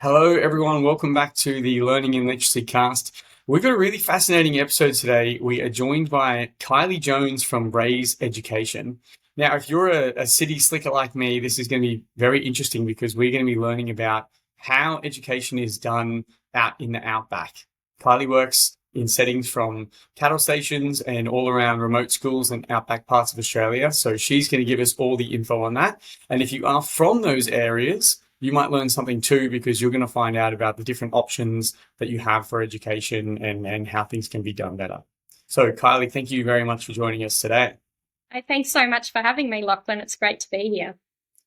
Hello, everyone. Welcome back to the Learning and Literacy cast. We've got a really fascinating episode today. We are joined by Kylie Jones from Raise Education. Now, if you're a city slicker like me, this is going to be very interesting because we're going to be learning about how education is done out in the Outback. Kylie works in settings from cattle stations and all around remote schools and outback parts of Australia. So she's going to give us all the info on that. And if you are from those areas, you might learn something too, because you're going to find out about the different options that you have for education and how things can be done better. So Kylie, thank you very much for joining us today. Hey, thanks so much for having me, Lachlan. It's great to be here.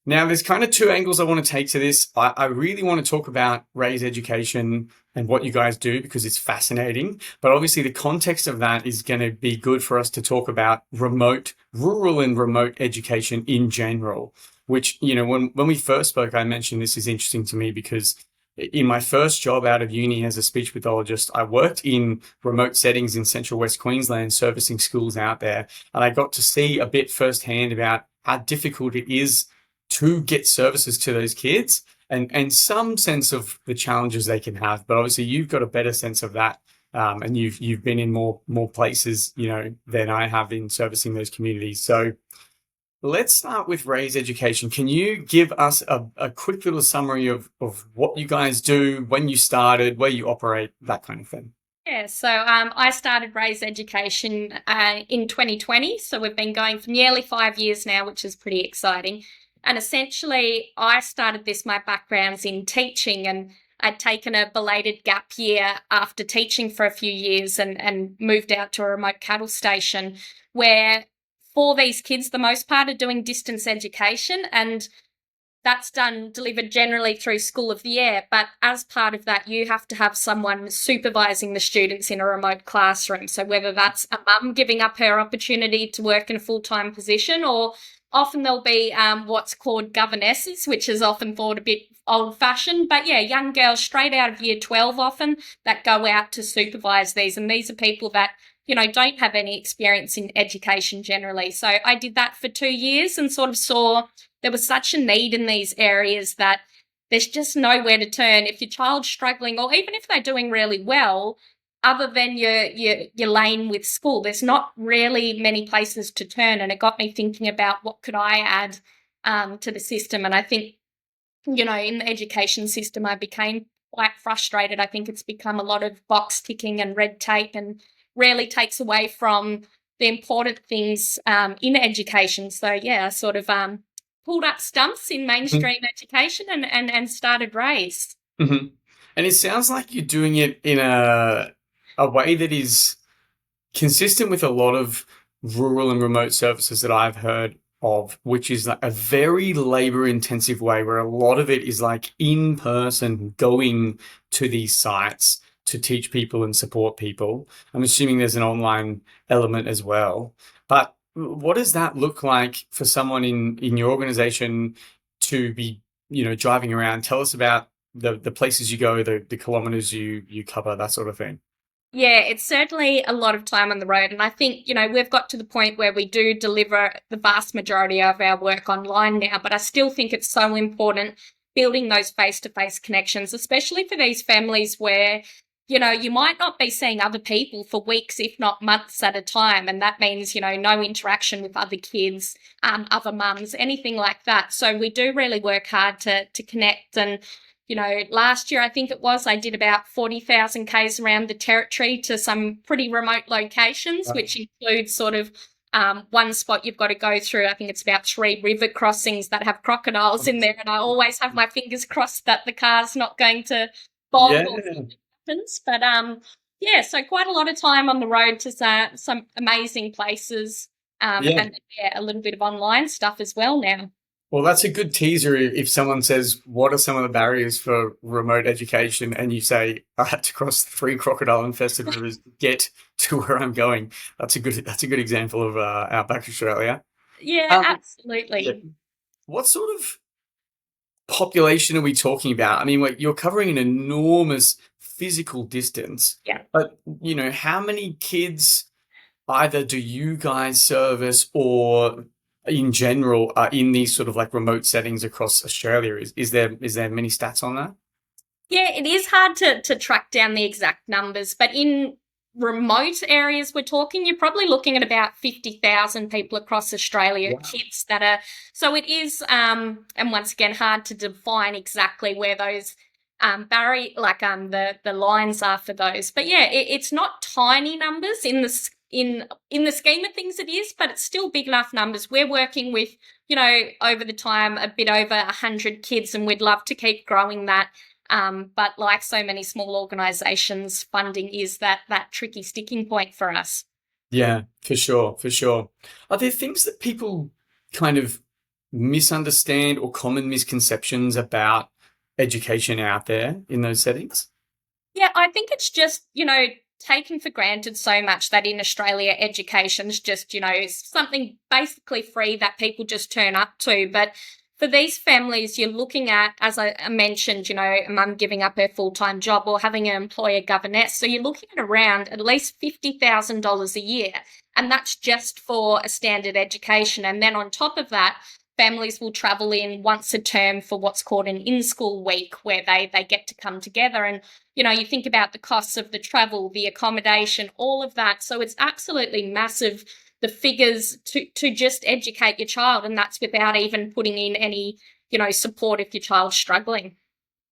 Now, there's kind of two angles I want to take to this. I really want to talk about Raise Education and what you guys do because it's fascinating. But obviously the context of that is going to be good for us to talk about rural and remote education in general, which, when we first spoke, I mentioned this is interesting to me because in my first job out of uni as a speech pathologist, I worked in remote settings in central West Queensland, servicing schools out there. And I got to see a bit firsthand about how difficult it is to get services to those kids and some sense of the challenges they can have. But obviously you've got a better sense of that. And you've been in more places, than I have in servicing those communities. So let's start with Raise Education. Can you give us a quick little summary of what you guys do, when you started, where you operate, that kind of thing? Yeah, so I started Raise Education in 2020. So we've been going for nearly 5 years now, which is pretty exciting. And essentially, I started this, my background's in teaching, and I'd taken a belated gap year after teaching for a few years and moved out to a remote cattle station where for these kids, the most part are doing distance education, and that's delivered generally through School of the Air. But as part of that, you have to have someone supervising the students in a remote classroom. So whether that's a mum giving up her opportunity to work in a full-time position, or often there'll be what's called governesses, which is often thought a bit old-fashioned. But yeah, young girls straight out of year 12 often that go out to supervise these. And these are people that don't have any experience in education generally. So I did that for 2 years and sort of saw there was such a need in these areas that there's just nowhere to turn. If your child's struggling, or even if they're doing really well, other than your lane with school, there's not really many places to turn. And it got me thinking about what could I add to the system. And I think, in the education system, I became quite frustrated. I think it's become a lot of box ticking and red tape, and really takes away from the important things in education. So yeah, I sort of pulled up stumps in mainstream education and started Raise. Mm-hmm. And it sounds like you're doing it in a way that is consistent with a lot of rural and remote services that I've heard of, which is like a very labor intensive way where a lot of it is like in person, going to these sites to teach people and support people. I'm assuming there's an online element as well. But what does that look like for someone in your organization to be, driving around? Tell us about the places you go, the kilometers you cover, that sort of thing. Yeah, it's certainly a lot of time on the road. And I think, we've got to the point where we do deliver the vast majority of our work online now, but I still think it's so important building those face-to-face connections, especially for these families where you might not be seeing other people for weeks, if not months at a time. And that means, no interaction with other kids, other mums, anything like that. So we do really work hard to connect. And, last year, I think it was, I did about 40,000 Ks around the territory to some pretty remote locations, Right. which includes sort of one spot you've got to go through. I think it's about 3 river crossings that have crocodiles in there. And I always have my fingers crossed that the car's not going to bog Yeah. or happens. But yeah, so quite a lot of time on the road to some amazing places, Yeah. and yeah, a little bit of online stuff as well now. Well, that's a good teaser if someone says, what are some of the barriers for remote education? And you say, I had to cross 3 crocodile-infested rivers to get to where I'm going. That's a good example of Outback Australia. Yeah, Um, yeah. absolutely. What sort of population are we talking about? I mean, you're covering an enormous physical distance, Yeah. but, how many kids either do you guys service or in general are in these sort of like remote settings across Australia? Is there many stats on that? Yeah, it is hard to track down the exact numbers, but in remote areas we're talking, you're probably looking at about 50,000 people across Australia, Wow. kids that are, so it is, and once again, hard to define exactly where those the lines are for those. But yeah, it's not tiny numbers in the scheme of things it is, but it's still big enough numbers. We're working with, over the time, a bit over 100 kids, and we'd love to keep growing that. But like so many small organisations, funding is that tricky sticking point for us. Yeah, for sure, for sure. Are there things that people kind of misunderstand or common misconceptions about education out there in those settings? Yeah, I think it's just, taken for granted so much that in Australia, education's just, something basically free that people just turn up to. But for these families, you're looking at, as I mentioned, a mum giving up her full time job or having an employer governess. So you're looking at around at least $50,000 a year. And that's just for a standard education. And then on top of that, families will travel in once a term for what's called an in-school week, where they get to come together. And you think about the costs of the travel, the accommodation, all of that. So it's absolutely massive, the figures to just educate your child, and that's without even putting in any support if your child's struggling.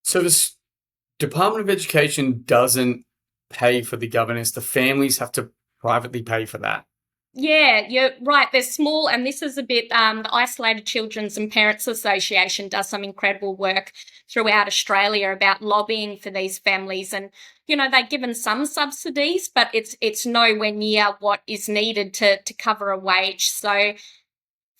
So the Department of Education doesn't pay for the governess. The families have to privately pay for that. Yeah, you're right. They're small, and this is a bit. The Isolated Children's and Parents Association does some incredible work throughout Australia about lobbying for these families, and they're given some subsidies, but it's nowhere near what is needed to cover a wage. So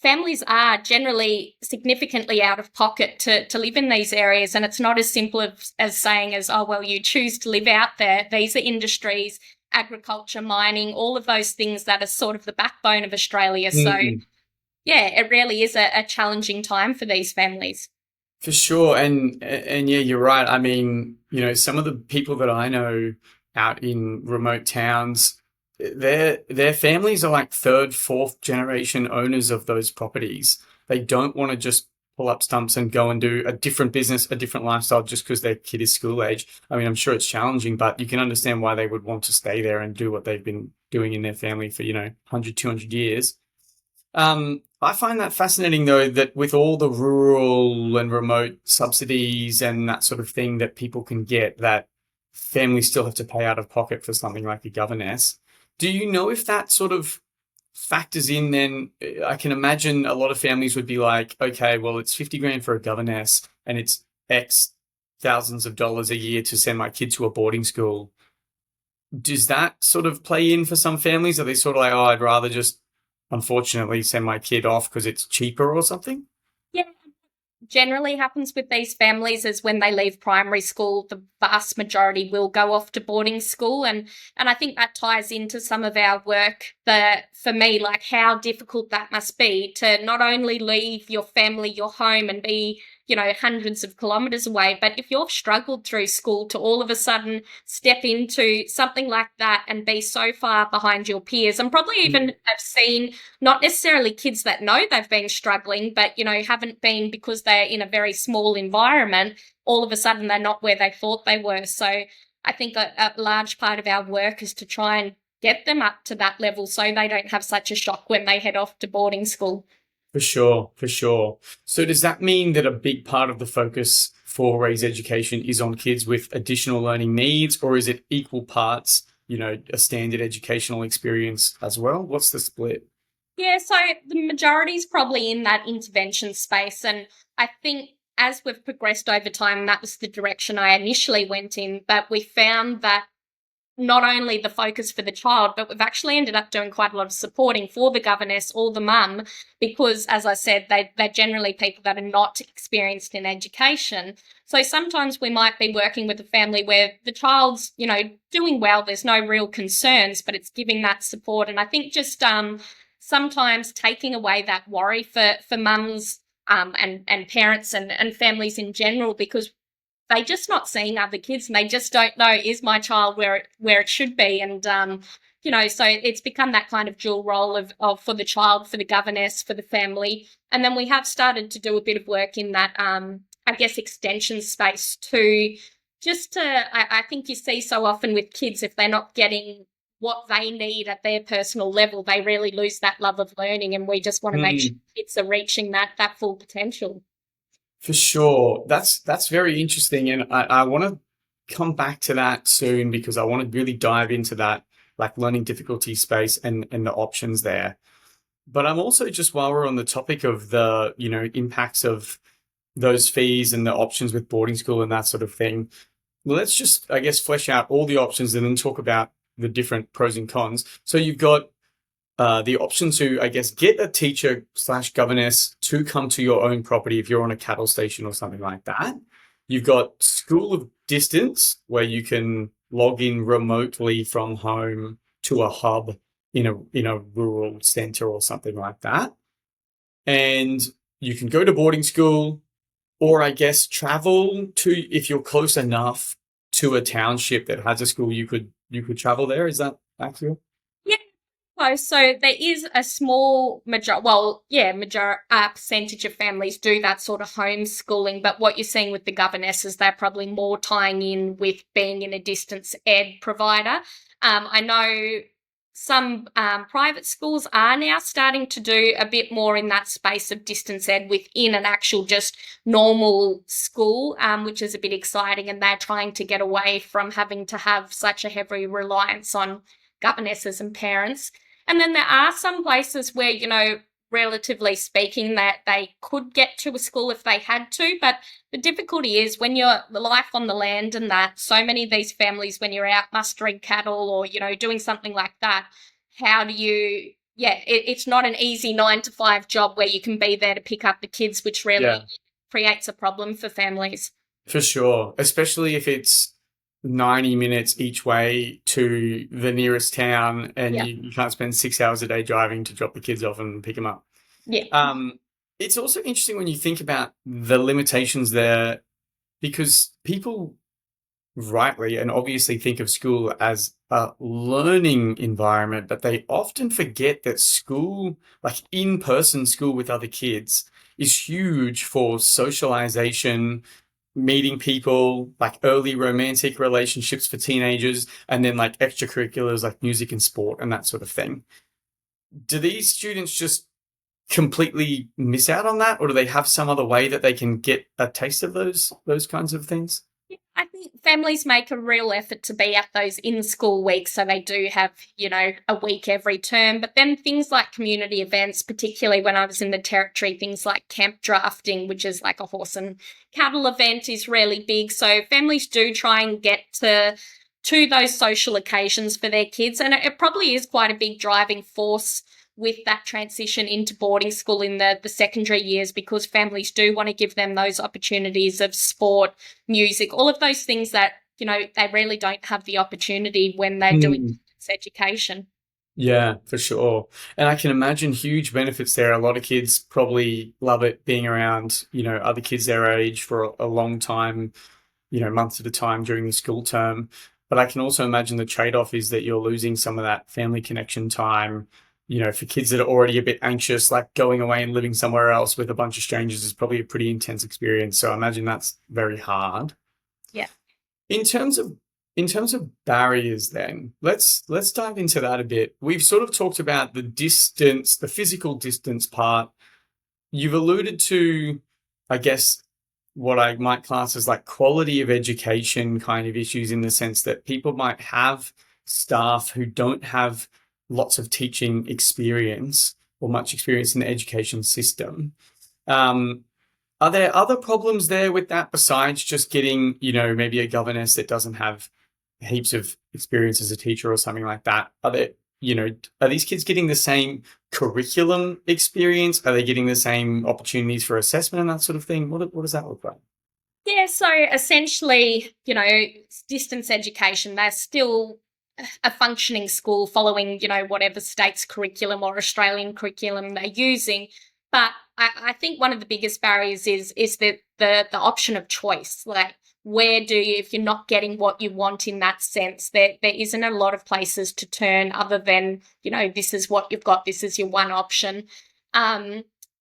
families are generally significantly out of pocket to live in these areas. And it's not as simple as saying as, oh, well, you choose to live out there. These are industries, agriculture, mining, all of those things that are sort of the backbone of Australia. So, Mm. yeah, it really is a challenging time for these families. For sure. And yeah, you're right. I mean, some of the people that I know out in remote towns, their families are like third, fourth generation owners of those properties. They don't want to just pull up stumps and go and do a different business, a different lifestyle just because their kid is school age. I mean, I'm sure it's challenging, but you can understand why they would want to stay there and do what they've been doing in their family for, 100, 200 years. I find that fascinating, though, that with all the rural and remote subsidies and that sort of thing that people can get, that families still have to pay out of pocket for something like a governess. Do you know if that sort of factors in then? I can imagine a lot of families would be like, okay, well, it's 50 grand for a governess and it's X thousands of dollars a year to send my kid to a boarding school. Does that sort of play in for some families? Are they sort of like, oh, I'd rather just unfortunately send my kid off because it's cheaper or something? Yeah, generally happens with these families is when they leave primary school, the vast majority will go off to boarding school. And I think that ties into some of our work that for me, like how difficult that must be to not only leave your family, your home and be, hundreds of kilometers away, but if you've struggled through school to all of a sudden step into something like that and be so far behind your peers, and probably even have seen not necessarily kids that know they've been struggling, but, haven't been because they're in a very small environment, all of a sudden they're not where they thought they were. So I think a large part of our work is to try and get them up to that level so they don't have such a shock when they head off to boarding school. For sure, for sure. So does that mean that a big part of the focus for Raise Education is on kids with additional learning needs, or is it equal parts, a standard educational experience as well? What's the split? Yeah, so the majority is probably in that intervention space. And I think as we've progressed over time, that was the direction I initially went in. But we found that not only the focus for the child, but we've actually ended up doing quite a lot of supporting for the governess or the mum, because, as I said, they're generally people that are not experienced in education. So sometimes we might be working with a family where the child's, doing well, there's no real concerns, but it's giving that support. And I think just sometimes taking away that worry for mums and parents and families in general, because they just not seeing other kids and they just don't know, is my child where it should be? And so it's become that kind of dual role of for the child, for the governess, for the family. And then we have started to do a bit of work in that I guess extension space too, I think you see so often with kids, if they're not getting what they need at their personal level, they really lose that love of learning. And we just want to make sure Mm, kids are reaching that full potential. for sure. That's very interesting. And I want to come back to that soon because I want to really dive into that like learning difficulty space and the options there. But I'm also just while we're on the topic of the, impacts of those fees and the options with boarding school and that sort of thing. Let's just, I guess, flesh out all the options and then talk about the different pros and cons. So you've got the option to, I guess, get a teacher slash governess to come to your own property if you're on a cattle station or something like that. You've got school of distance where you can log in remotely from home to a hub in a rural center or something like that. And you can go to boarding school or I guess travel to if you're close enough to a township that has a school you could travel there. Is that accurate? Yeah. So there is a small percentage of families do that sort of homeschooling. But what you're seeing with the governesses, they're probably more tying in with being in a distance ed provider. I know some private schools are now starting to do a bit more in that space of distance ed within an actual just normal school, which is a bit exciting. And they're trying to get away from having to have such a heavy reliance on governesses and parents. And then there are some places where, relatively speaking, that they could get to a school if they had to. But the difficulty is when you're the life on the land and that so many of these families, when you're out mustering cattle or, doing something like that, how do you, it's not an easy 9 to 5 job where you can be there to pick up the kids, which really Yeah, creates a problem for families. for sure. Especially if it's 90 minutes each way to the nearest town and Yeah. you can't spend 6 hours a day driving to drop the kids off and pick them up. Yeah. It's also interesting when you think about the limitations there because people rightly and obviously think of school as a learning environment, but they often forget that school, like in-person school with other kids, is huge for socialization, meeting people, like early romantic relationships for teenagers, and then like extracurriculars like music and sport and that sort of thing. Do these students just completely miss out on that, or do they have some other way that they can get a taste of those kinds of things? I think families make a real effort to be at those in-school weeks, so they do have, a week every term. But then things like community events, particularly when I was in the territory, things like camp drafting, which is like a horse and cattle event, is really big. So families do try and get to those social occasions for their kids, and it probably is quite a big driving force with that transition into boarding school in the secondary years, because families do want to give them those opportunities of sport, music, all of those things that, they really don't have the opportunity when they're doing Hmm. education. Yeah, for sure. And I can imagine huge benefits there. A lot of kids probably love it being around, other kids their age for a long time, months at a time during the school term. But I can also imagine the trade-off is that you're losing some of that family connection time. For kids that are already a bit anxious, like going away and living somewhere else with a bunch of strangers is probably a pretty intense experience. So I imagine that's very hard. Yeah. In terms of barriers, then let's dive into that a bit. We've sort of talked about the distance, the physical distance part. You've alluded to, I guess, what I might class as like quality of education kind of issues in the sense that people might have staff who don't have lots of teaching experience or much experience in the education system. Um, are there other problems there with that besides just getting, maybe a governess that doesn't have heaps of experience as a teacher or something like that? Are these kids getting the same curriculum experience? Are they getting the same opportunities for assessment and that sort of thing? What does that look like? Yeah, so essentially, distance education, they're still a functioning school following, whatever state's curriculum or Australian curriculum they're using. But I think one of the biggest barriers is the option of choice. Like, where do you, if you're not getting what you want in that sense, there isn't a lot of places to turn other than, this is what you've got, this is your one option.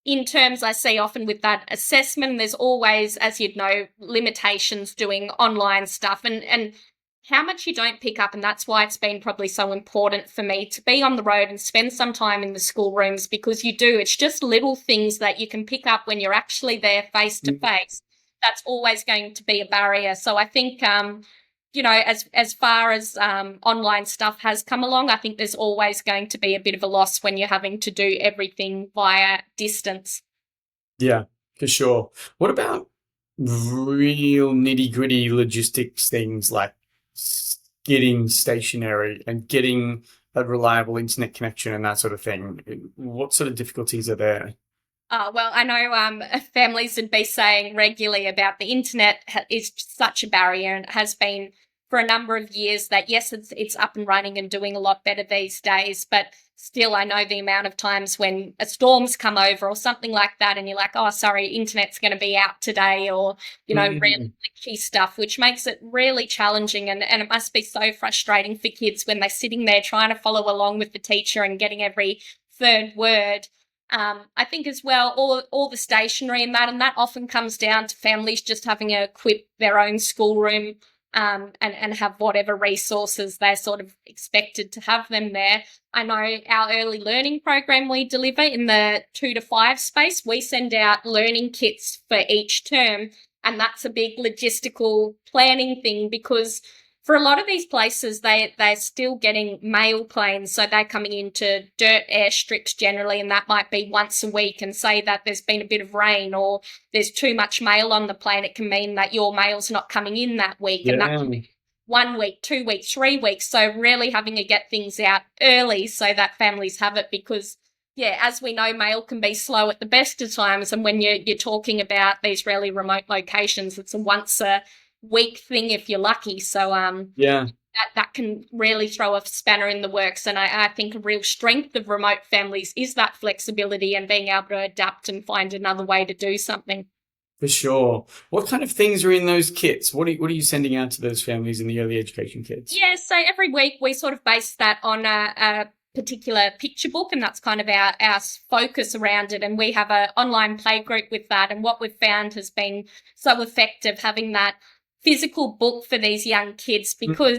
in terms I see often with that assessment, there's always, as you'd know, limitations doing online stuff and how much you don't pick up. And that's why it's been probably so important for me to be on the road and spend some time in the schoolrooms, because you do. It's just little things that you can pick up when you're actually there face to face. That's always going to be a barrier. So I think, as far as online stuff has come along, I think there's always going to be a bit of a loss when you're having to do everything via distance. Yeah, for sure. What about real nitty-gritty logistics things like getting stationary and getting a reliable internet connection and that sort of thing? What sort of difficulties are there? Well, I know families would be saying regularly about the internet is such a barrier, and it has been for a number of years that, yes, it's up and running and doing a lot better these days, but still I know the amount of times when a storm's come over or something like that and you're like, oh, sorry, internet's going to be out today, or, really glitchy stuff, which makes it really challenging, and it must be so frustrating for kids when they're sitting there trying to follow along with the teacher and getting every third word. I think as well, all the stationery and that often comes down to families just having to equip their own schoolroom and have whatever resources they're sort of expected to have them there. I know our early learning program we deliver in the 2 to 5 space, we send out learning kits for each term, and that's a big logistical planning thing, because for a lot of these places, they're still getting mail planes, so they're coming into dirt airstrips generally, and that might be once a week, and say that there's been a bit of rain or there's too much mail on the plane, it can mean that your mail's not coming in that week, and that can be 1 week, 2 weeks, 3 weeks, so really having to get things out early so that families have it, because as we know, mail can be slow at the best of times, and when you're talking about these really remote locations, it's a once a week thing if you're lucky. So that can really throw a spanner in the works. And I think a real strength of remote families is that flexibility and being able to adapt and find another way to do something. For sure. What kind of things are in those kits? What are you sending out to those families in the early education kits? Yeah, so every week we sort of base that on a particular picture book, and that's kind of our focus around it. And we have an online play group with that. And what we've found has been so effective, having that physical book for these young kids, because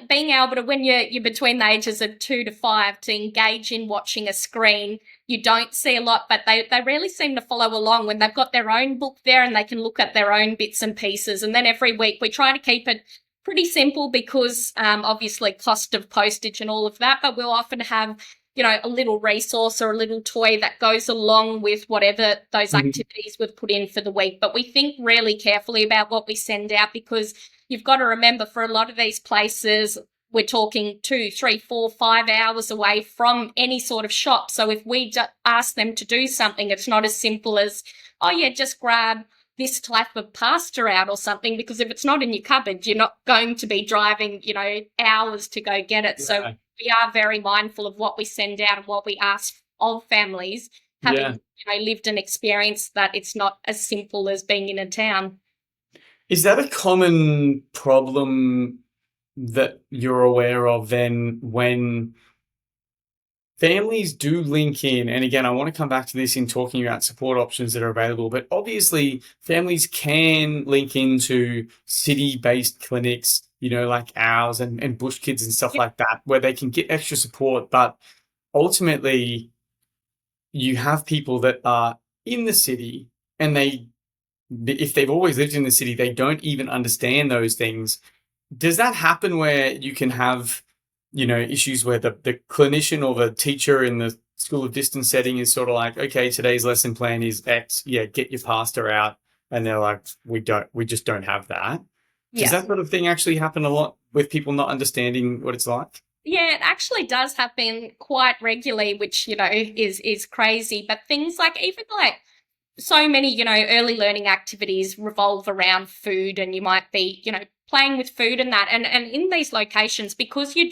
being able to, when you're between the ages of 2 to 5, to engage in watching a screen, you don't see a lot, but they really seem to follow along when they've got their own book there and they can look at their own bits and pieces. And then every week we try to keep it pretty simple, because obviously cost of postage and all of that, but we'll often have a little resource or a little toy that goes along with whatever those activities we've put in for the week. But we think really carefully about what we send out, because you've got to remember, for a lot of these places, we're talking 2, 3, 4, 5 hours away from any sort of shop. So if we ask them to do something, it's not as simple as, oh yeah, just grab this type of pasta out or something, because if it's not in your cupboard, you're not going to be driving, hours to go get it. Yeah. So we are very mindful of what we send out and what we ask of families, having lived an experience that it's not as simple as being in a town. Is that a common problem that you're aware of then, when families do link in? And again, I want to come back to this in talking about support options that are available, but obviously families can link into city-based clinics, like ours and Bush Kids and stuff like that, where they can get extra support. But ultimately, you have people that are in the city, and if they've always lived in the city, they don't even understand those things. Does that happen where you can have, issues where the clinician or the teacher in the school of distance setting is sort of like, okay, today's lesson plan is X, get your pasta out, and they're like, we just don't have that? Does that sort of thing actually happen a lot with people not understanding what it's like? Yeah, it actually does happen quite regularly, which, is crazy. But things like, even like so many, early learning activities revolve around food, and you might be, playing with food and that. And in these locations, because you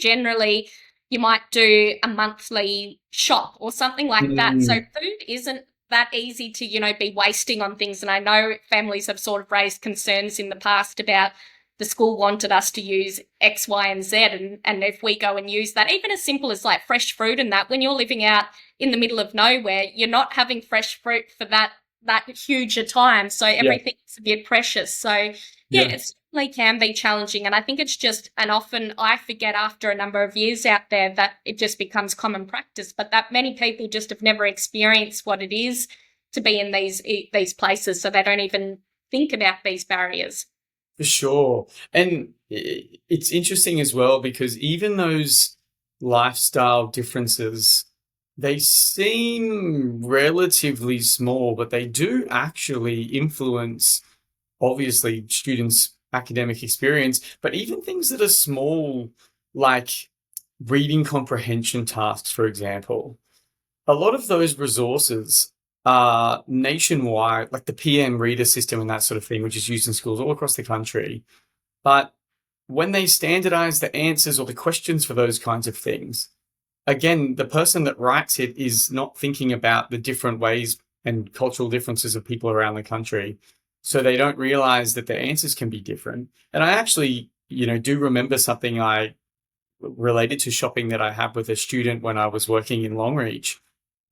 might do a monthly shop or something like that. So food isn't that easy to, be wasting on things. And I know families have sort of raised concerns in the past about the school wanted us to use X, Y, and Z. And if we go and use that, even as simple as like fresh fruit and that, when you're living out in the middle of nowhere, you're not having fresh fruit for that huge a time. So Yeah. everything's a bit precious. So yeah, Yeah. it certainly can be challenging. And I think it's just, and often I forget after a number of years out there that it just becomes common practice, but that many people just have never experienced what it is to be in these places. So they don't even think about these barriers. For sure. And it's interesting as well because even those lifestyle differences, they seem relatively small, but they do actually influence, obviously, students' academic experience, but even things that are small, like reading comprehension tasks, for example. A lot of those resources are nationwide, like the PM reader system and that sort of thing, which is used in schools all across the country. But when they standardize the answers or the questions for those kinds of things, again, the person that writes it is not thinking about the different ways and cultural differences of people around the country. So they don't realize that the answers can be different. And I actually, do remember something I related to shopping that I had with a student when I was working in Longreach.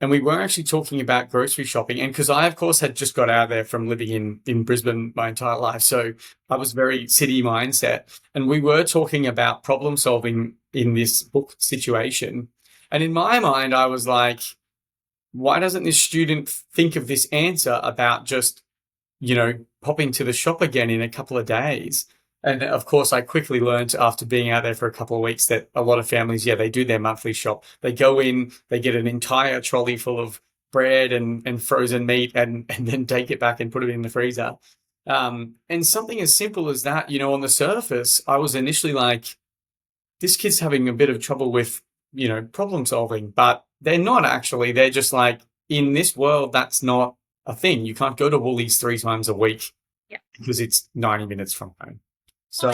And we were actually talking about grocery shopping. And because I, of course, had just got out there from living in Brisbane my entire life. So I was very city mindset. And we were talking about problem solving in this book situation. And in my mind, I was like, why doesn't this student think of this answer about just, popping to the shop again in a couple of days? And of course, I quickly learned after being out there for a couple of weeks that a lot of families, they do their monthly shop. They go in, they get an entire trolley full of bread and frozen meat and then take it back and put it in the freezer. And something as simple as that, on the surface, I was initially like, this kid's having a bit of trouble with, problem solving, but they're not actually. They're just like, in this world, that's not a thing. You can't go to Woolies 3 times a week because it's 90 minutes from home. So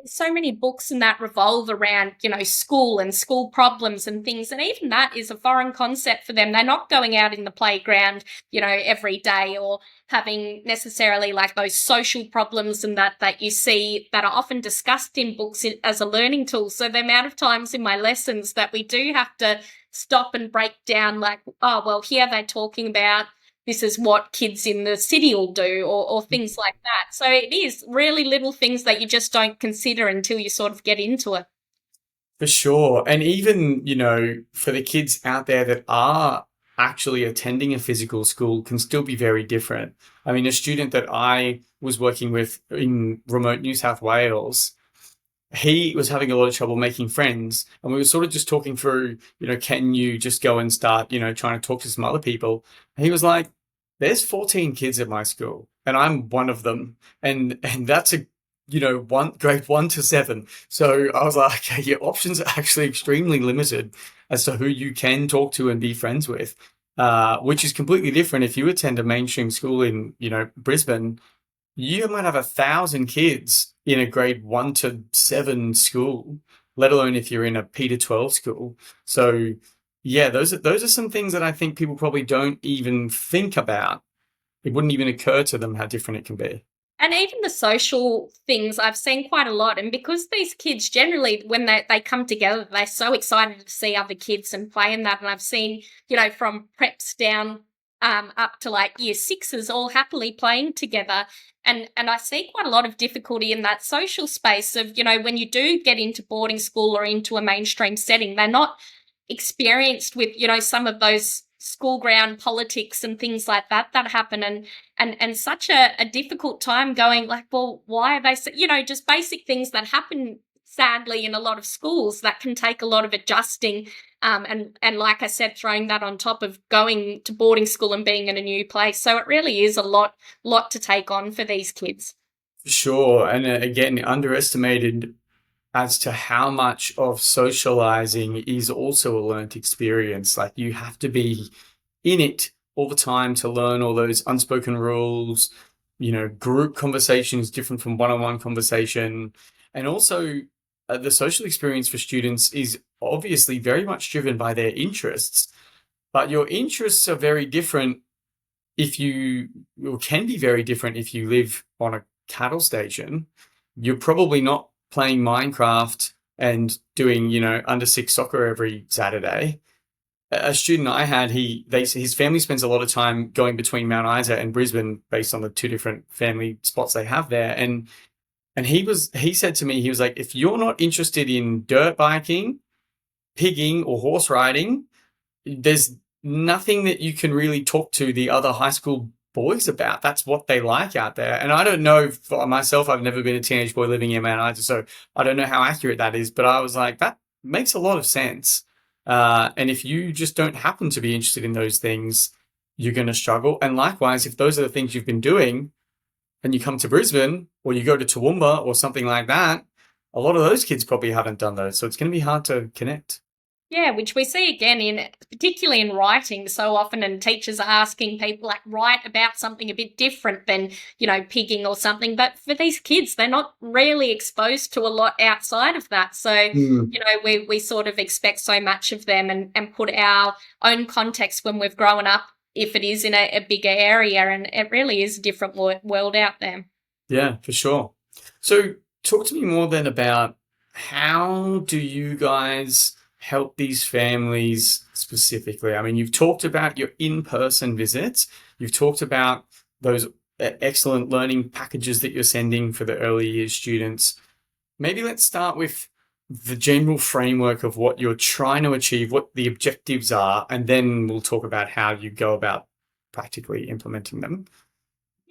so many books and that revolve around, school and school problems and things. And even that is a foreign concept for them. They're not going out in the playground, every day or having necessarily like those social problems and that you see that are often discussed in books as a learning tool. So the amount of times in my lessons that we do have to stop and break down like, oh, well, here they're talking about this is what kids in the city will do or things like that. So it is really little things that you just don't consider until you sort of get into it. For sure. And even, for the kids out there that are actually attending a physical school can still be very different. I mean, a student that I was working with in remote New South Wales, he was having a lot of trouble making friends. And we were sort of just talking through, can you just go and start, trying to talk to some other people? And he was like, there's 14 kids at my school and I'm one of them. And that's a, grade 1 to 7. So I was like, okay, your options are actually extremely limited as to who you can talk to and be friends with, which is completely different. If you attend a mainstream school in, Brisbane, you might have 1,000 kids in a grade 1 to 7 school, let alone if you're in a P to 12 school. So yeah, those are some things that I think people probably don't even think about. It wouldn't even occur to them how different it can be. And even the social things I've seen quite a lot. And because these kids generally, when they come together, they're so excited to see other kids and play in that. And I've seen, from preps down up to like year 6s all happily playing together. And I see quite a lot of difficulty in that social space of, when you do get into boarding school or into a mainstream setting, they're not experienced with, some of those school ground politics and things like that happen and such a difficult time going like, well, why are they, just basic things that happen sadly in a lot of schools that can take a lot of adjusting. And like I said, throwing that on top of going to boarding school and being in a new place. So it really is a lot to take on for these kids. Sure. And again, underestimated as to how much of socializing is also a learnt experience. Like you have to be in it all the time to learn all those unspoken rules. Group conversation is different from one-on-one conversation. And also the social experience for students is obviously very much driven by their interests, but your interests are very different can be very different if you live on a cattle station you're probably not playing Minecraft and doing, under six soccer every Saturday. A student I had, his family spends a lot of time going between Mount Isa and Brisbane based on the two different family spots they have there. And he said to me, he was like, if you're not interested in dirt biking, pigging, or horse riding, there's nothing that you can really talk to the other high school boys about. That's what they like out there. And I don't know, for myself, I've never been a teenage boy living in Mount Isa, so I don't know how accurate that is, but I was like, that makes a lot of sense. And if you just don't happen to be interested in those things, you're going to struggle. And likewise, if those are the things you've been doing and you come to Brisbane or you go to Toowoomba or something like that, a lot of those kids probably haven't done those. So it's going to be hard to connect. Yeah, which we see again particularly in writing so often, and teachers are asking people like write about something a bit different than, pigging or something. But for these kids, they're not really exposed to a lot outside of that. So, we sort of expect so much of them and put our own context when we've grown up, if it is in a bigger area, and it really is a different world out there. Yeah, for sure. So talk to me more then about how do you guys help these families specifically? I mean, you've talked about your in-person visits. You've talked about those excellent learning packages that you're sending for the early years students. Maybe let's start with the general framework of what you're trying to achieve, what the objectives are, and then we'll talk about how you go about practically implementing them.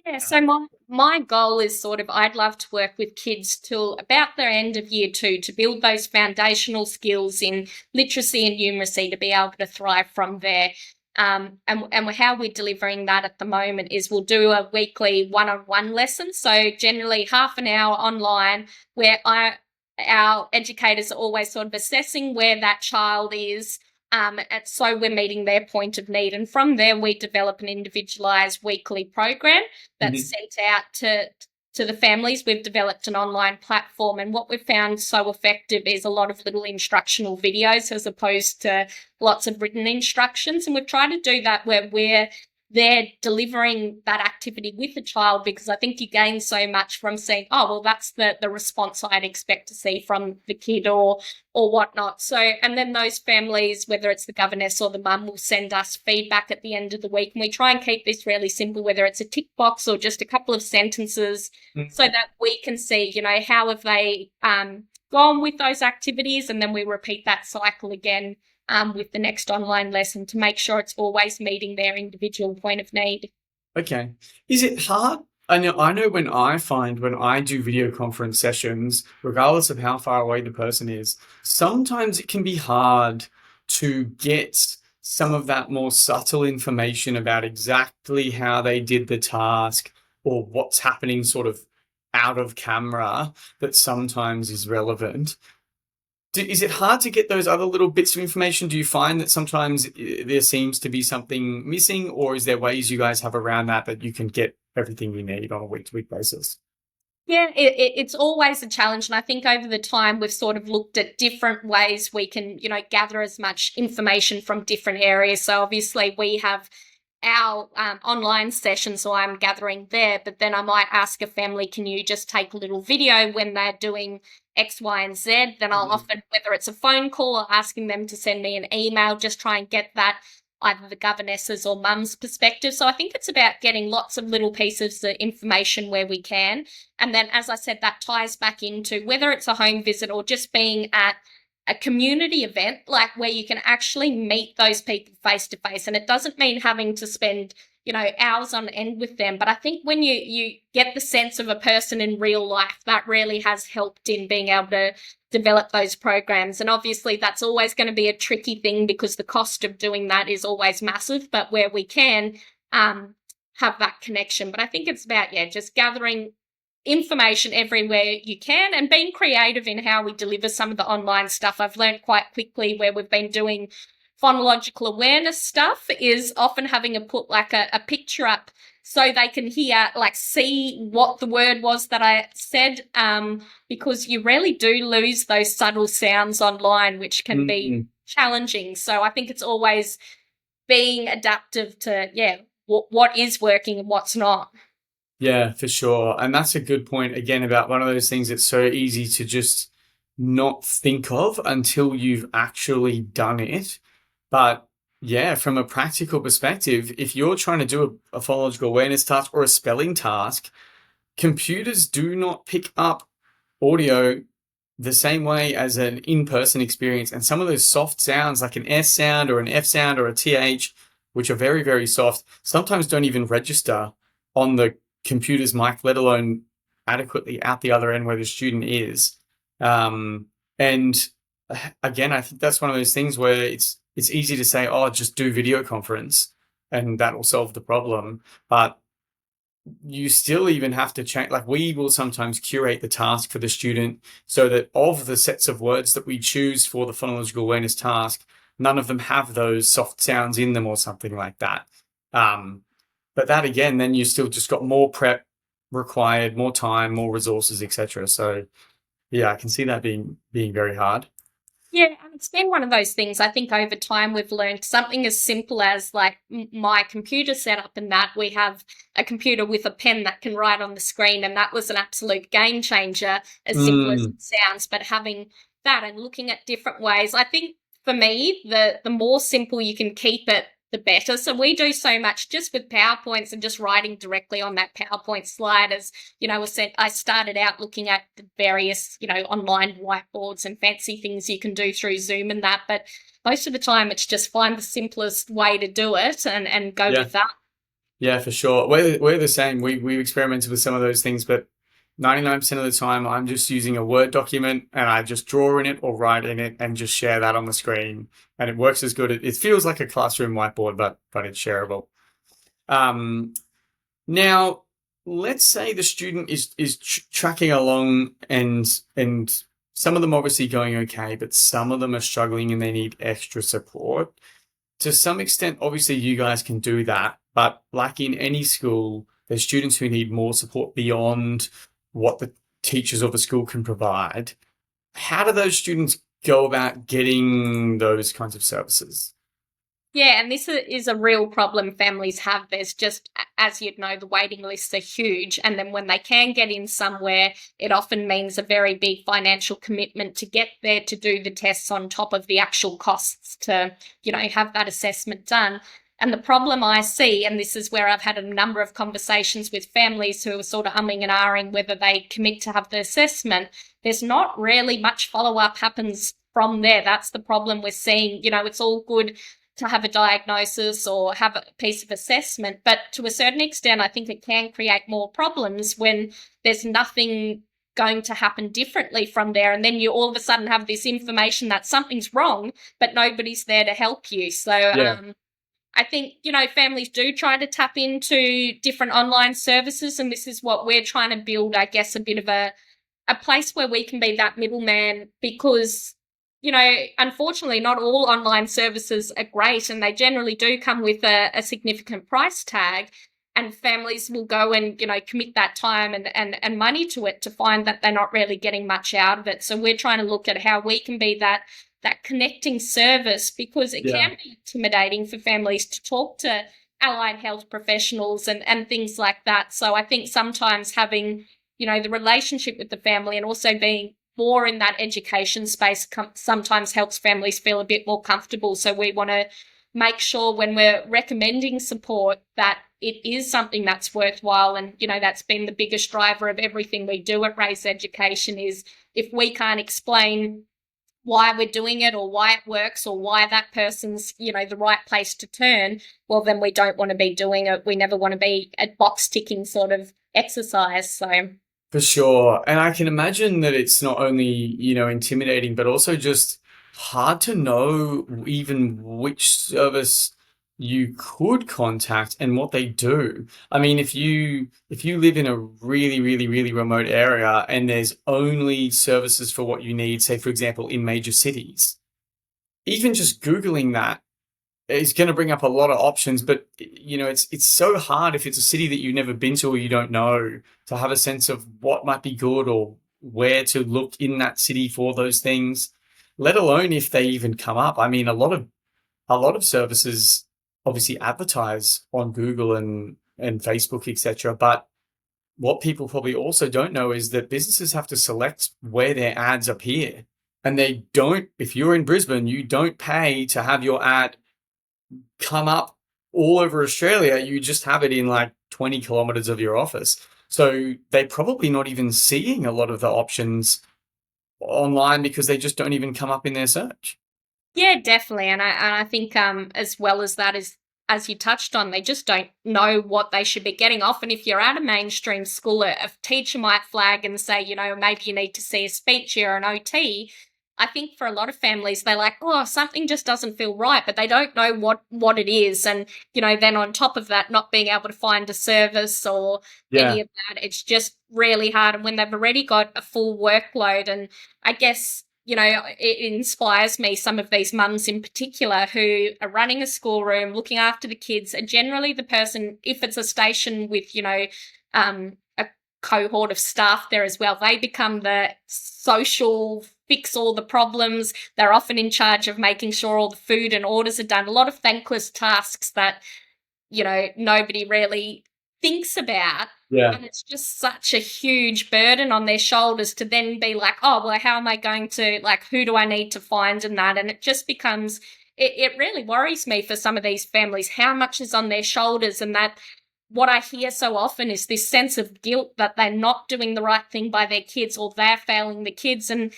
Yeah, so my goal is sort of I'd love to work with kids till about their end of year 2 to build those foundational skills in literacy and numeracy to be able to thrive from there. And how we're delivering that at the moment is we'll do a weekly one-on-one lesson. So generally half an hour online where our educators are always sort of assessing where that child is. And so we're meeting their point of need. And from there, we develop an individualised weekly program that's sent out to the families. We've developed an online platform. And what we've found so effective is a lot of little instructional videos as opposed to lots of written instructions. And we've tried to do that where they're delivering that activity with the child, because I think you gain so much from saying, oh, well, that's the response I'd expect to see from the kid or whatnot. So, and then those families, whether it's the governess or the mum, will send us feedback at the end of the week. And we try and keep this really simple, whether it's a tick box or just a couple of sentences, so that we can see, how have they gone with those activities. And then we repeat that cycle again with the next online lesson to make sure it's always meeting their individual point of need. Okay. Is it hard? I know when I do video conference sessions, regardless of how far away the person is, sometimes it can be hard to get some of that more subtle information about exactly how they did the task or what's happening sort of out of camera that sometimes is relevant. Is it hard to get those other little bits of information? Do you find that sometimes there seems to be something missing, or is there ways you guys have around that you can get everything you need on a week-to-week basis? Yeah, it's always a challenge. And I think over the time, we've sort of looked at different ways we can, gather as much information from different areas. So obviously we have our online session, so I'm gathering there, but then I might ask a family, can you just take a little video when they're doing X, Y, and Z? Then I'll often, whether it's a phone call or asking them to send me an email, just try and get that either the governess's or mum's perspective. So I think it's about getting lots of little pieces of information where we can. And then, as I said, that ties back into whether it's a home visit or just being at a community event, like where you can actually meet those people face to face. And it doesn't mean having to spend, hours on end with them. But I think when you get the sense of a person in real life, that really has helped in being able to develop those programs. And obviously that's always going to be a tricky thing because the cost of doing that is always massive, but where we can have that connection. But I think it's about, just gathering information everywhere you can and being creative in how we deliver some of the online stuff. I've learned quite quickly where we've been doing phonological awareness stuff is often having put like a picture up so they can hear, like see what the word was that I said, because you really do lose those subtle sounds online, which can be challenging. So I think it's always being adaptive to, what is working and what's not. Yeah, for sure. And that's a good point again about one of those things that's so easy to just not think of until you've actually done it. But yeah, from a practical perspective, if you're trying to do a phonological awareness task or a spelling task, computers do not pick up audio the same way as an in-person experience. And some of those soft sounds, like an S sound or an F sound or a TH, which are very, very soft, sometimes don't even register on the computer's mic, let alone adequately out the other end where the student is. And again, I think that's one of those things where it's easy to say, oh, just do video conference and that will solve the problem. But you still even have to check, like we will sometimes curate the task for the student so that of the sets of words that we choose for the phonological awareness task, none of them have those soft sounds in them or something like that. But that again, then you still just got more prep required, more time, more resources, etc. So yeah, I can see that being very hard. Yeah, and it's been one of those things. I think over time we've learned something as simple as like my computer setup, and that we have a computer with a pen that can write on the screen, and that was an absolute game changer, as simple as Mm, it sounds. But having that and looking at different ways, I think for me, the more simple you can keep it, the better. So we do so much just with PowerPoints and just writing directly on that PowerPoint slide. As you know, I started out looking at the various, online whiteboards and fancy things you can do through Zoom and that. But most of the time, it's just find the simplest way to do it and go yeah. with that. Yeah, for sure. We're the same. We've experimented with some of those things, but 99% of the time I'm just using a Word document and I just draw in it or write in it and just share that on the screen. And it works as good. It feels like a classroom whiteboard, but it's shareable. Um, Now, let's say the student is tracking along and some of them obviously going okay, but some of them are struggling and they need extra support. To some extent, obviously, you guys can do that, but like in any school, there's students who need more support beyond what the teachers or the school can provide. How do those students go about getting those kinds of services? Yeah, and this is a real problem families have. There's just, as you'd know, the waiting lists are huge. And then when they can get in somewhere, it often means a very big financial commitment to get there to do the tests on top of the actual costs to, have that assessment done. And the problem I see, and this is where I've had a number of conversations with families who are sort of umming and ahhing whether they commit to have the assessment, there's not really much follow-up happens from there. That's the problem we're seeing. It's all good to have a diagnosis or have a piece of assessment. But to a certain extent, I think it can create more problems when there's nothing going to happen differently from there. And then you all of a sudden have this information that something's wrong, but nobody's there to help you. So Yeah, I think, families do try to tap into different online services. And this is what we're trying to build, I guess, a bit of a place where we can be that middleman because unfortunately, not all online services are great and they generally do come with a significant price tag. And families will go and, commit that time and money to it to find that they're not really getting much out of it. So we're trying to look at how we can be that connecting service because it yeah, can be intimidating for families to talk to allied health professionals and things like that. So I think sometimes having, the relationship with the family and also being more in that education space sometimes helps families feel a bit more comfortable. So we want to make sure when we're recommending support that it is something that's worthwhile. And, that's been the biggest driver of everything we do at Raise Education is if we can't explain why we're doing it or why it works or why that person's, the right place to turn, well, then we don't want to be doing it. We never want to be a box ticking sort of exercise. So for sure. And I can imagine that it's not only, intimidating, but also just hard to know even which service you could contact and what they do. I mean, if you live in a really, really, really remote area and there's only services for what you need, say, for example, in major cities, even just Googling that is going to bring up a lot of options, but it's so hard if it's a city that you've never been to or you don't know to have a sense of what might be good or where to look in that city for those things, let alone if they even come up. I mean, a lot of services obviously advertise on Google and Facebook, etc., but what people probably also don't know is that businesses have to select where their ads appear. And they don't, if you're in Brisbane, you don't pay to have your ad come up all over Australia. You just have it in like 20 kilometers of your office. So they're probably not even seeing a lot of the options online because they just don't even come up in their search. Yeah, definitely. And I think as well as that is, as you touched on, they just don't know what they should be getting. Often if you're at a mainstream school, a teacher might flag and say, maybe you need to see a speech or an OT. I think for a lot of families, they're like, oh, something just doesn't feel right, but they don't know what it is. And, then on top of that, not being able to find a service or Yeah. any of that, it's just really hard. And when they've already got a full workload, and I guess, it inspires me, some of these mums in particular who are running a schoolroom, looking after the kids, are generally the person, if it's a station with, a cohort of staff there as well, they become the social fix all the problems. They're often in charge of making sure all the food and orders are done. A lot of thankless tasks that, nobody really thinks about. Yeah. And it's just such a huge burden on their shoulders to then be like, oh, well, how am I going to, like, who do I need to find in that? And it just becomes, it really worries me for some of these families, how much is on their shoulders. And that what I hear so often is this sense of guilt that they're not doing the right thing by their kids or they're failing the kids. And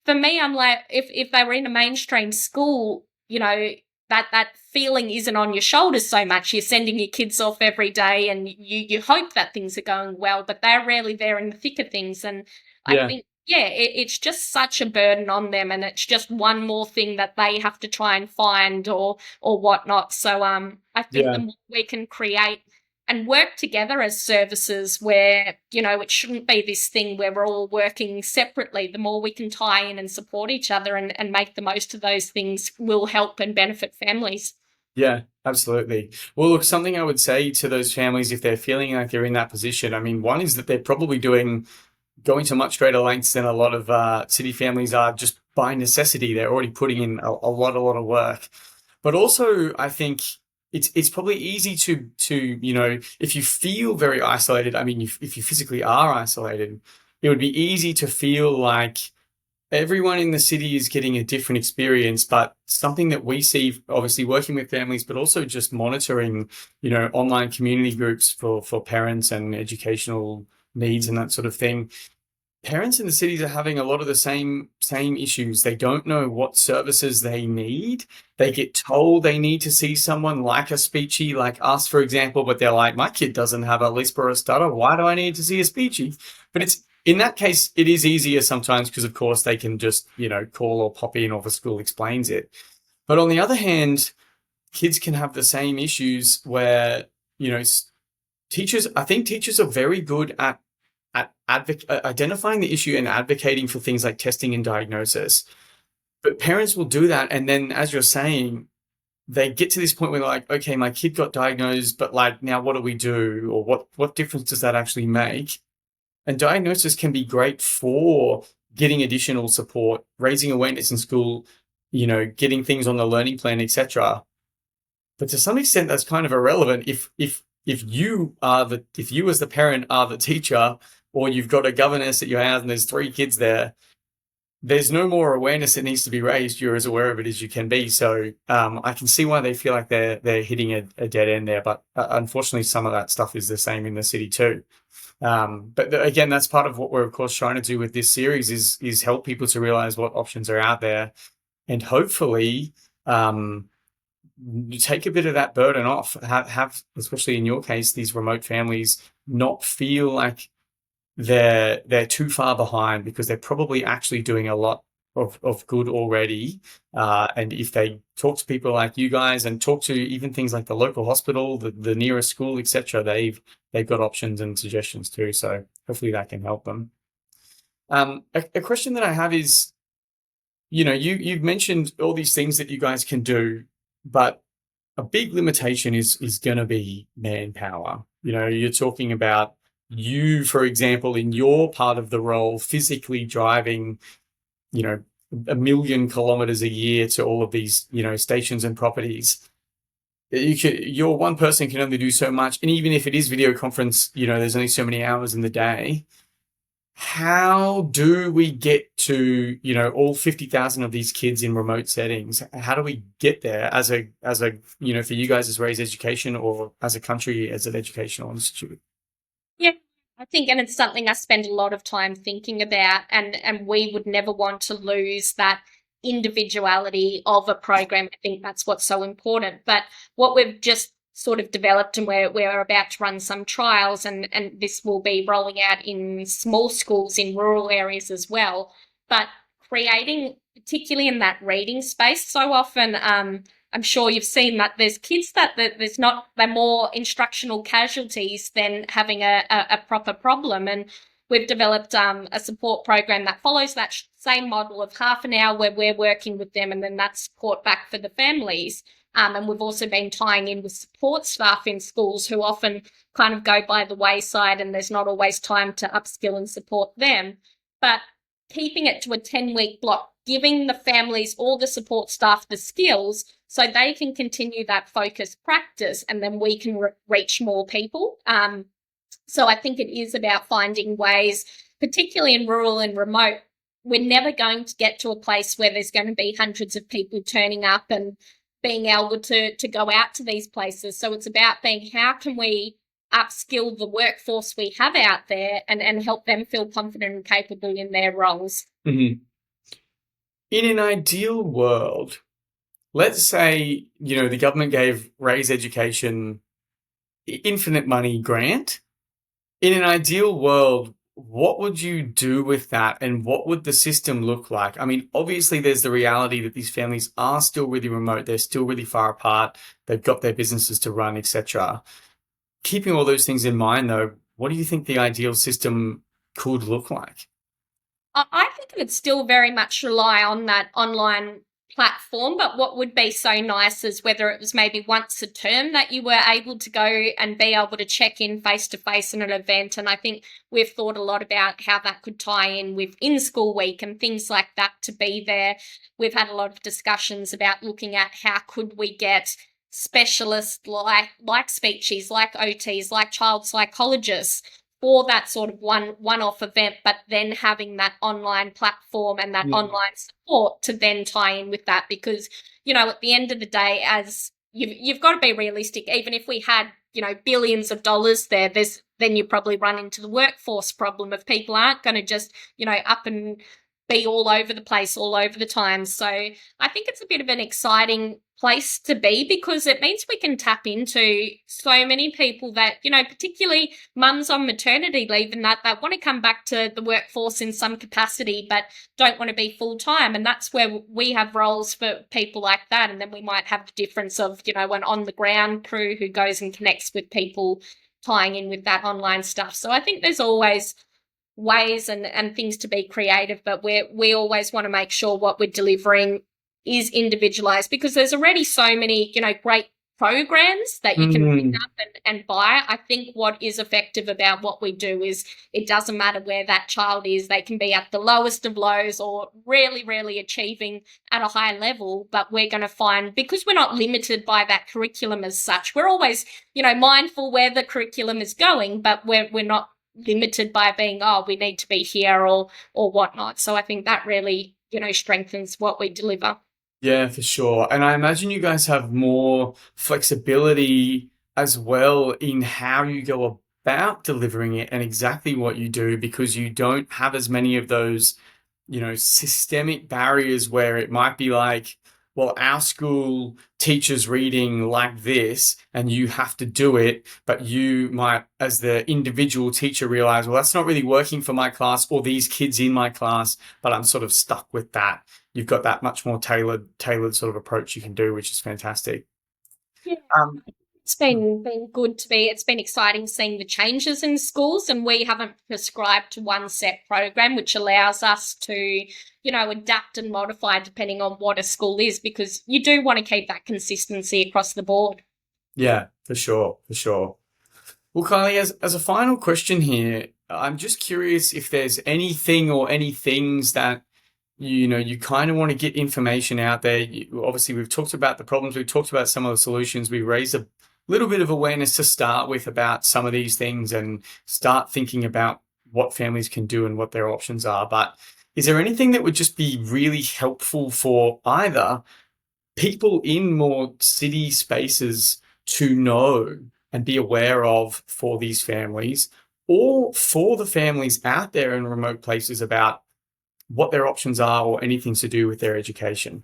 for me, I'm like, if they were in a mainstream school, that feeling isn't on your shoulders so much. You're sending your kids off every day and you hope that things are going well, but they're really there in the thick of things. And I Yeah. think, yeah, it's just such a burden on them, and it's just one more thing that they have to try and find or whatnot. So I think the Yeah. more we can create and work together as services where, it shouldn't be this thing where we're all working separately. The more we can tie in and support each other and make the most of those things will help and benefit families. Yeah, absolutely. Well, look, something I would say to those families if they're feeling like they're in that position, I mean, one is that they're probably going to much greater lengths than a lot of city families are just by necessity. They're already putting in a lot of work. But also, I think it's probably easy to if you feel very isolated. I mean, if you physically are isolated, it would be easy to feel like everyone in the city is getting a different experience. But something that we see, obviously working with families, but also just monitoring, online community groups for parents and educational needs and that sort of thing. Parents in the cities are having a lot of the same issues. They don't know what services they need. They get told they need to see someone like a speechy, like us, for example, but they're like, my kid doesn't have a lisp or a stutter. Why do I need to see a speechy? But it's in that case, it is easier sometimes because, of course, they can just, call or pop in or the school explains it. But on the other hand, kids can have the same issues where, teachers, I think teachers are very good at identifying the issue and advocating for things like testing and diagnosis. But parents will do that. And then, as you're saying, they get to this point where they're like, okay, my kid got diagnosed, but like, now what do we do? Or what difference does that actually make? And diagnosis can be great for getting additional support, raising awareness in school, getting things on the learning plan, etc. But to some extent, that's kind of irrelevant if you as the parent are the teacher, or you've got a governess at your house and there's 3 kids there. There's no more awareness that needs to be raised. You're as aware of it as you can be. So I can see why they feel like they're hitting a dead end there. But unfortunately, some of that stuff is the same in the city too. But again, that's part of what we're of course trying to do with this series is help people to realize what options are out there, and hopefully you take a bit of that burden off. Have especially in your case, these remote families not feel like they're too far behind, because they're probably actually doing a lot of good already. And if they talk to people like you guys and talk to even things like the local hospital, the nearest school, etc., they've got options and suggestions too. So hopefully that can help them. A question that I have is, you've mentioned all these things that you guys can do, but a big limitation is going to be manpower. You're talking about you, for example, in your part of the role, physically driving, 1 million kilometers a year to all of these, stations and properties. You're one person can only do so much. And even if it is video conference, there's only so many hours in the day. How do we get to, all 50,000 of these kids in remote settings? How do we get there as for you guys as Raise Education, or as a country as an educational institute? Yeah, I think, and it's something I spend a lot of time thinking about, and we would never want to lose that individuality of a program. I think that's what's so important. But what we've just sort of developed, and we're about to run some trials, and this will be rolling out in small schools in rural areas as well. But creating, particularly in that reading space, so often I'm sure you've seen that there's kids that they're more instructional casualties than having a proper problem. And we've developed a support program that follows that same model of half an hour where we're working with them, and then that support back for the families. And we've also been tying in with support staff in schools who often kind of go by the wayside, and there's not always time to upskill and support them. But keeping it to a 10-week block, giving the families, all the support staff, the skills so they can continue that focused practice, and then we can reach more people. So I think it is about finding ways, particularly in rural and remote. We're never going to get to a place where there's going to be hundreds of people turning up and being able to go out to these places. So it's about being, how can we upskill the workforce we have out there and help them feel confident and capable in their roles. Mm-hmm. In an ideal world, let's say, the government gave Raise Education infinite money grant. In an ideal world, what would you do with that, and what would the system look like? I mean, obviously there's the reality that these families are still really remote. They're still really far apart. They've got their businesses to run, etc. Keeping all those things in mind, though, what do you think the ideal system could look like? I think it would still very much rely on that online platform, but what would be so nice is whether it was maybe once a term that you were able to go and be able to check in face to face in an event. And I think we've thought a lot about how that could tie in with in-school week and things like that to be there. We've had a lot of discussions about looking at how could we get specialists like speechies, like OTs, like child psychologists for that sort of one-off event, but then having that online platform and that online support to then tie in with that. Because, at the end of the day, as you've got to be realistic, even if we had, billions of dollars there, then you probably run into the workforce problem of people aren't going to just, up and be all over the place all over the time. So I think it's a bit of an exciting place to be, because it means we can tap into so many people that, particularly mums on maternity leave and that want to come back to the workforce in some capacity but don't want to be full-time. And that's where we have roles for people like that. And then we might have the difference of, an on-the-ground crew who goes and connects with people, tying in with that online stuff. So I think there's always ways and things to be creative, but we always want to make sure what we're delivering is individualized, because there's already so many, great programs that you can pick up and buy. I think what is effective about what we do is it doesn't matter where that child is. They can be at the lowest of lows or really, really achieving at a high level, but we're going to find, because we're not limited by that curriculum as such, we're always, mindful where the curriculum is going, but we're not limited by being, we need to be here or whatnot. So I think that really, strengthens what we deliver. Yeah, for sure. And I imagine you guys have more flexibility as well in how you go about delivering it and exactly what you do, because you don't have as many of those, systemic barriers where it might be like, well, our school teaches reading like this and you have to do it, but you might, as the individual teacher, realize, well, that's not really working for my class or these kids in my class, but I'm sort of stuck with that. You've got that much more tailored sort of approach you can do, which is fantastic. Yeah. It's been good to be. It's been exciting seeing the changes in schools, and we haven't prescribed to one set program, which allows us to, adapt and modify depending on what a school is, because you do want to keep that consistency across the board. Yeah, for sure, for sure. Well, Kylie, as a final question here, I'm just curious if there's anything or any things that you kind of want to get information out there. Obviously, we've talked about the problems, we've talked about some of the solutions, we raised a little bit of awareness to start with about some of these things and start thinking about what families can do and what their options are. But is there anything that would just be really helpful for either people in more city spaces to know and be aware of for these families, or for the families out there in remote places about what their options are or anything to do with their education?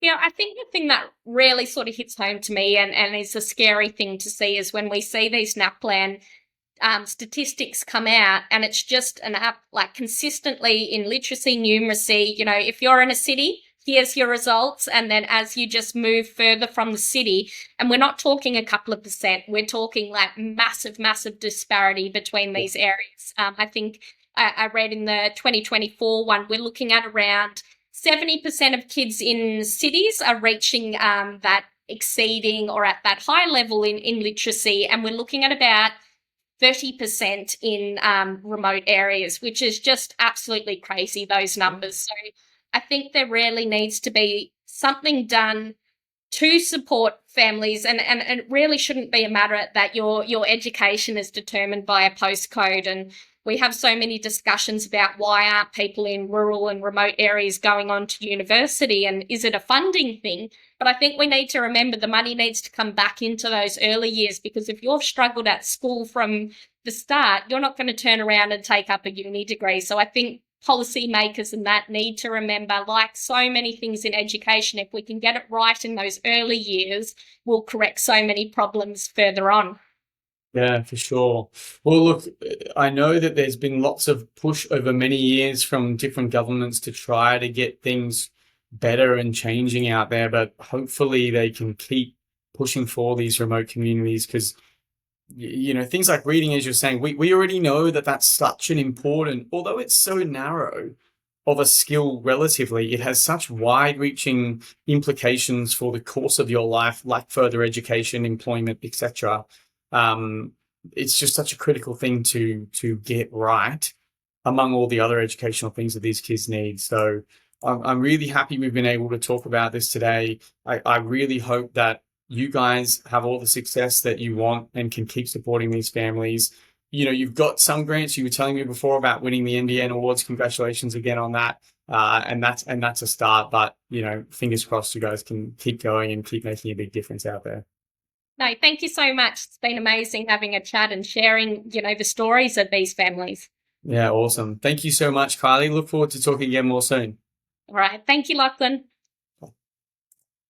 Yeah, I think the thing that really sort of hits home to me and is a scary thing to see is when we see these NAPLAN statistics come out, and it's just an app like consistently in literacy, numeracy. If you're in a city, here's your results. And then as you just move further from the city, and we're not talking a couple of percent, we're talking like massive, massive disparity between these areas. I think I read in the 2024 one, we're looking at around 70% of kids in cities are reaching that exceeding or at that high level in literacy. And we're looking at about 30% in remote areas, which is just absolutely crazy, those numbers. So I think there really needs to be something done to support families, and it really shouldn't be a matter that your education is determined by a postcode. And we have so many discussions about why aren't people in rural and remote areas going on to university, and is it a funding thing? But I think we need to remember the money needs to come back into those early years, because if you've struggled at school from the start, you're not going to turn around and take up a uni degree. So I think policymakers and that need to remember, like so many things in education, if we can get it right in those early years, we'll correct so many problems further on. Yeah, for sure. Well, look, I know that there's been lots of push over many years from different governments to try to get things better and changing out there, but hopefully they can keep pushing for these remote communities, because things like reading, as you're saying, we already know that that's such an important, although it's so narrow of a skill relatively, it has such wide-reaching implications for the course of your life, like further education, employment, etc. It's just such a critical thing to get right among all the other educational things that these kids need. So I'm really happy we've been able to talk about this today. I really hope that you guys have all the success that you want and can keep supporting these families. You've got some grants. You were telling me before about winning the NBN awards. Congratulations again on that. And that's a start. But fingers crossed you guys can keep going and keep making a big difference out there. No, thank you so much. It's been amazing having a chat and sharing, the stories of these families. Yeah, awesome. Thank you so much, Kylie. Look forward to talking again more soon. All right. Thank you, Lachlan.